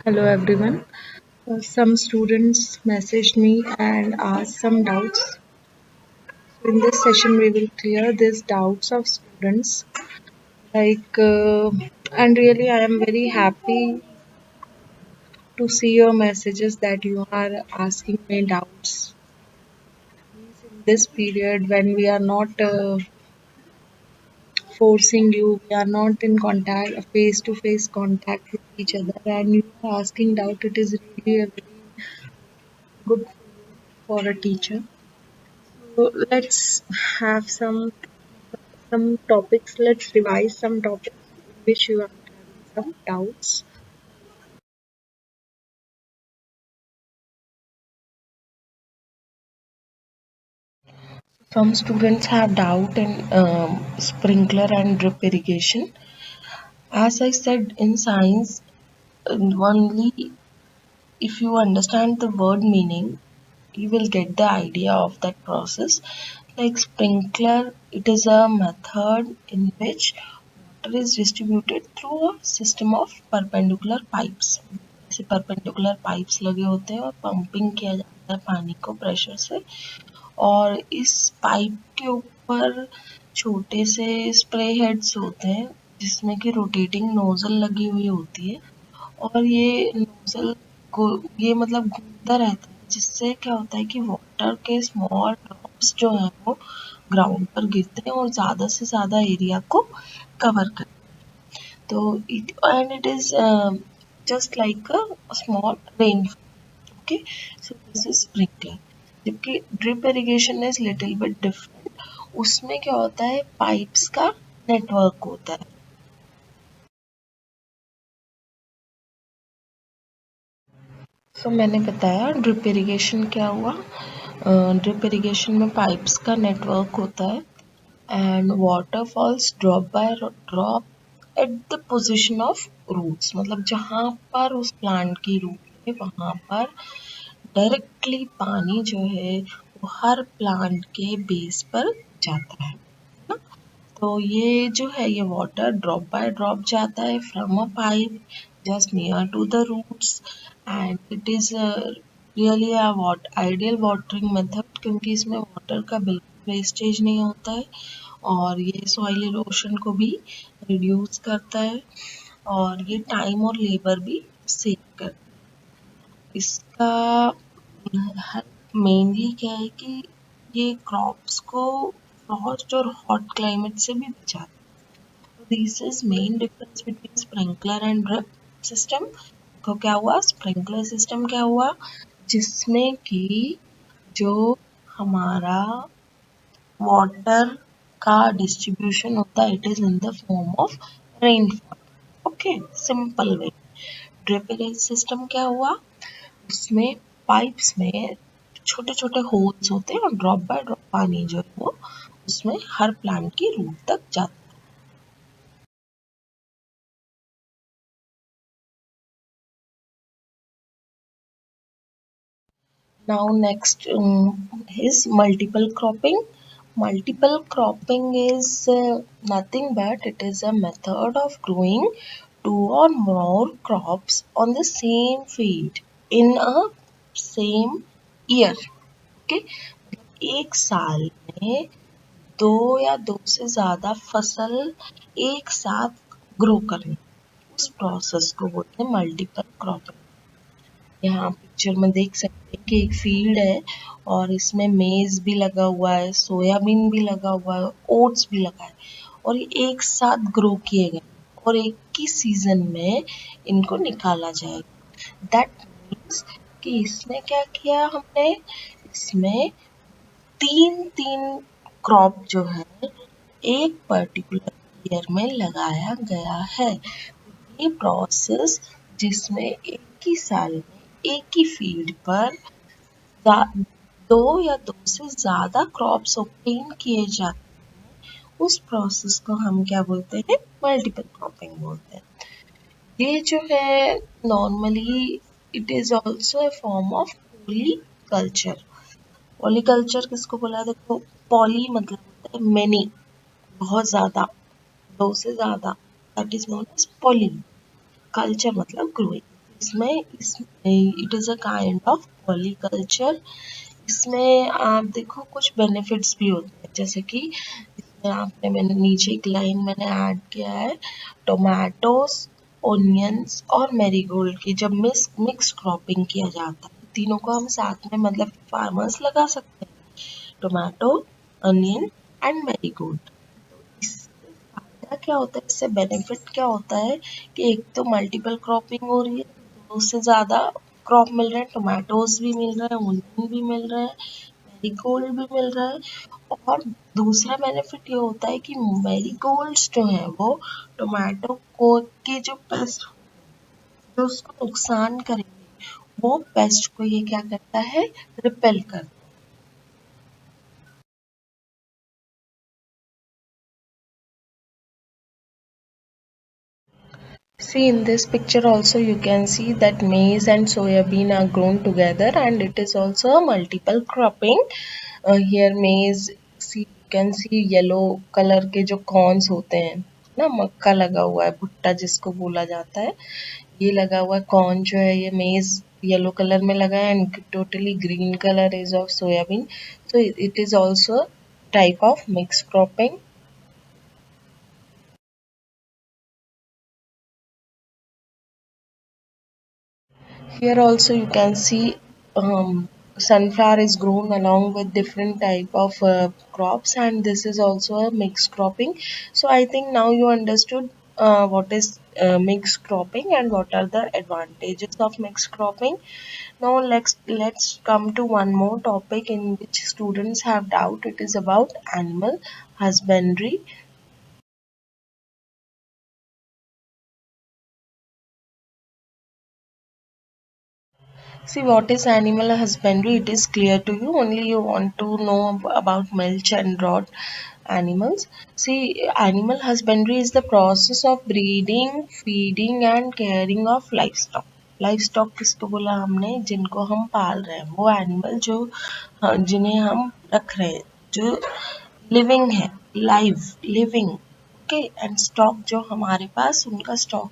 Hello everyone. Some students messaged me and asked some doubts. So in this session, we will clear these doubts of students. Like, and really, I am very happy to see your messages that you are asking me doubts. Means in this period when we are not forcing you, we are not in contact, face-to-face contact with each other, and you are asking doubt. It is really a very good for a teacher. So let's have some topics. Let's revise some topics in which you are having some doubts. Some students have doubt in sprinkler and drip irrigation. As I said in science, only if you understand the word meaning, you will get the idea of that process. Like sprinkler, it is a method in which water is distributed through a system of perpendicular pipes. ऐसे perpendicular pipes लगे होते हैं और pumping किया जाता है पानी को प्रेशर से और इस पाइप के ऊपर छोटे से स्प्रे हेड्स होते हैं जिसमें कि रोटेटिंग नोजल लगी हुई होती है और ये नोजल को ये मतलब घूमता रहता है जिससे क्या होता है कि वाटर के स्मॉल ड्रॉप्स जो है वो ग्राउंड पर गिरते हैं और ज़्यादा से ज़्यादा एरिया को कवर करते हैं तो it is just like a small rain okay so this is sprinkler जबकि drip irrigation is little bit different उसमें क्या होता है पाइप्स का नेटवर्क होता है तो मैंने बताया ड्रिप इरिगेशन क्या हुआ ड्रिप इरिगेशन में पाइप्स का नेटवर्क होता है and water falls drop by drop at the position of roots मतलब जहाँ पर उस प्लांट की रूट है वहाँ पर डायरेक्टली पानी जो है वो हर प्लांट के बेस पर जाता है ना तो ये जो है ये वाटर ड्रॉप बाय ड्रॉप जाता है from a pipe just near to the roots and it is really a ideal watering method क्योंकि इसमें वाटर का बिल्कुल वेस्टेज नहीं होता है और ये सॉइल इरोशन को भी रिड्यूस करता है और ये टाइम और लेबर भी सेव करता है इसका मेनली क्या है कि ये क्रॉप्स को फ्रॉस्ट और हॉट क्लाइमेट से भी बचाता है this is main difference between sprinkler and drip system तो क्या हुआ स्प्रिंकलर सिस्टम क्या हुआ जिसमें कि जो हमारा वाटर का डिस्ट्रीब्यूशन होता है it is in the form of rainfall okay simple way drip system क्या हुआ उसमें पाइप्स में छोटे छोटे होल्स होते हैं और ड्रॉप बाय ड्रॉप पानी जो है वो उसमें हर प्लांट की रूट तक जाता है now next is multiple cropping. Multiple cropping is nothing but it is a method of growing two or more crops on the same field in a same year. Okay, एक साल में दो या दो से ज्यादा फसल एक साथ ग्रो करना उस प्रोसेस को बोलते हैं मल्टीपल क्रॉपिंग यहाँ पिक्चर में देख सकते हैं कि एक फील्ड है और इसमें मेज भी लगा हुआ है सोयाबीन भी लगा हुआ है ओट्स भी लगा है और ये एक साथ ग्रो किए गए और एक ही सीजन में इनको निकाला जाएगा दैट मीन्स कि इसमें क्या किया हमने इसमें तीन तीन क्रॉप जो है एक पर्टिकुलर ईयर में लगाया गया है ये प्रोसेस जिसमें एक ही साल में एक ही फील्ड पर दो या दो से ज्यादा क्रॉप्स ऑब्टेन किए जाते हैं उस प्रोसेस को हम क्या बोलते हैं मल्टीपल क्रॉपिंग बोलते हैं ये जो है normally it is also a form of polyculture polyculture किसको बोला देखो पॉली मतलब होता है मेनी बहुत ज्यादा दो से ज्यादा that is known as polyculture मतलब ग्रोइंग इसमें it is a kind of polyculture. इसमें आप देखो कुछ बेनिफिट्स भी होते हैं, जैसे कि इसमें आपने मैंने नीचे एक लाइन मैंने ऐड किया है, टोमेटोज, ओनियंस और मैरीगोल्ड की जब मिक्स क्रॉपिंग किया जाता है, तीनों को हम साथ में मतलब फार्मर्स लगा सकते हैं, टोमेटो, अनियन एंड मैरीगोल्ड। इससे फायदा क्या होता है, इससे बेनिफिट क्या होता है कि एक तो मल्टीपल क्रॉपिंग हो रही है, दो से ज़्यादा क्रॉप मिल रहे हैं, टोमेटोज भी मिल रहा है, ओनियन भी मिल रहा है, मैरीगोल्ड भी मिल रहा है। और दूसरा बेनिफिट ये होता है कि मैरीगोल्ड्स जो है वो टोमेटो को के जो पेस्ट जो उसको नुकसान करेंगे, वो पेस्ट को ये क्या करता है, रिपेल करता है। See, in this picture also you can see that maize and soybean are grown together and it is also a multiple cropping. Here maize, see you can see yellow color के जो corns होते हैं ना, मक्का लगा हुआ है, भुट्टा जिसको बोला जाता है, ये लगा हुआ है कॉर्न जो है, ये मेज येलो कलर में लगा है and totally green colour is of soybean, so it is also type of mix cropping. Here also you can see sunflower is grown along with different type of crops and this is also a mixed cropping. So I think now you understood what is mixed cropping and what are the advantages of mixed cropping. Now let's come to one more topic in which students have doubt. It is about animal husbandry. See, what is animal husbandry? It is clear to you. Only you want to know about milch and draught animals. See, animal husbandry is the process of breeding, feeding, and caring of livestock. Livestock किसको बोला हमने, जिनको हम पाल रहे हैं, वो animal जो जिन्हें हम रख रहे हैं, जो लिविंग है, live living, okay, and stock जो हमारे पास उनका स्टॉक,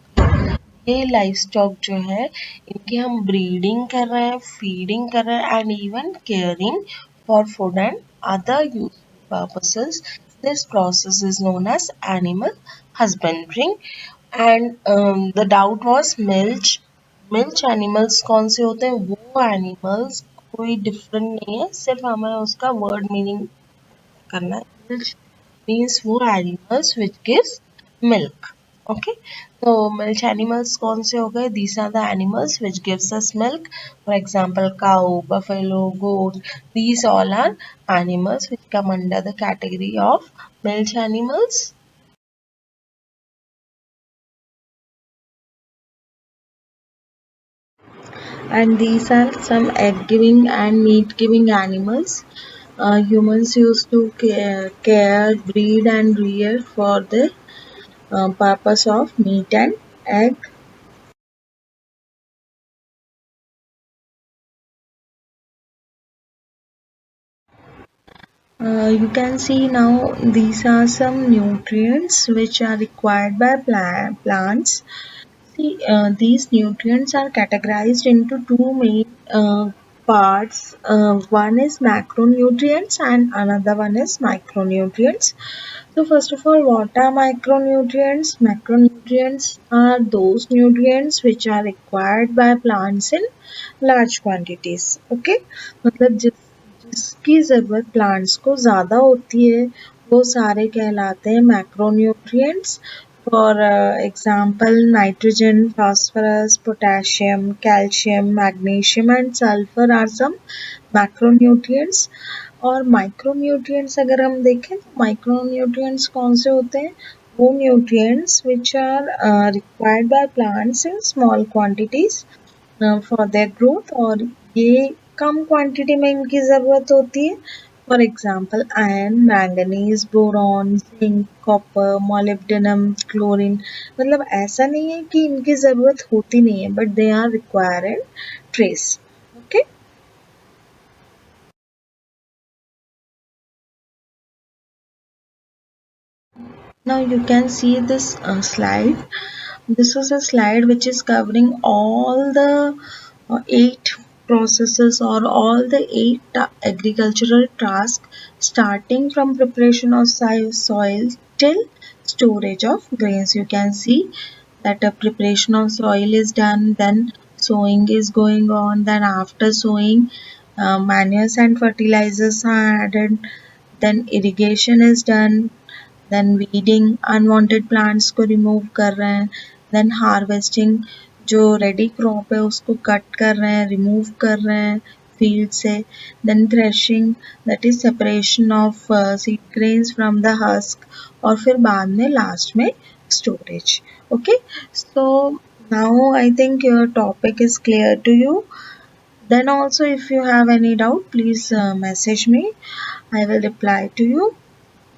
ये लाइवस्टॉक जो है इनकी हम ब्रीडिंग कर रहे हैं, फीडिंग कर रहे हैं and even caring for food and other use purposes. This process is known as animal husbandry. And the doubt was milch. Milch animals कौन से होते हैं, वो एनिमल्स कोई डिफरेंट नहीं है, सिर्फ हमें उसका वर्ड मीनिंग करना है। मीन्स वो animals which gives milk, okay. तो मिल्क एनिमल्स कौन से हो गए, these are the animals which gives us milk, for example cow, buffalo, goat, these all are animals which come under the category of milk animals. And these are some egg giving and meat giving animals. Humans used to care, breed and rear for the purpose of meat and egg. You can see now these are some nutrients which are required by plants. See, these nutrients are categorized into two main parts. One is macronutrients and another one is micronutrients. So first of all, what are macronutrients? Macronutrients are those nutrients which are required by plants in large quantities. Okay, मतलब जिसकी ज़रूरत plants को ज़्यादा होती है वो सारे कहलाते हैं macronutrients. For example nitrogen, phosphorus, potassium, calcium, magnesium and sulfur are some macronutrients। और माइक्रोन्यूट्रिएंट्स अगर हम देखें तो माइक्रोन्यूट्रिएंट्स कौन से होते हैं, वो nutrients which are required by plants in small quantities for their growth, और ये कम क्वांटिटी में इनकी ज़रूरत होती है। For example iron, manganese, boron, zinc, copper, molybdenum, chlorine. मतलब ऐसा नहीं है कि इनकी ज़रूरत होती नहीं है, but they are required in trace, okay. Now you can see this slide. This is a slide which is covering all the eight processes or all the eight agricultural tasks, starting from preparation of soil till storage of grains. You can see that a preparation of soil is done, then sowing is going on, then after sowing manures and fertilizers are added, then irrigation is done, then weeding unwanted plants को remove कर रहे हैं, then harvesting जो ready crop है उसको cut कर रहे हैं, remove कर रहे हैं field से, then threshing that is separation of seed grains from the husk, और फिर बाद में last में storage. Okay, so now I think your topic is clear to you. Then also if you have any doubt, please message me. I will reply to you,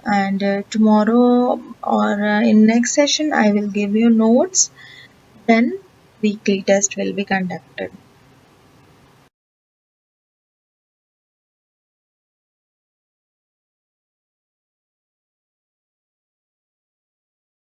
and tomorrow or in next session I will give you notes, then weekly test will be conducted.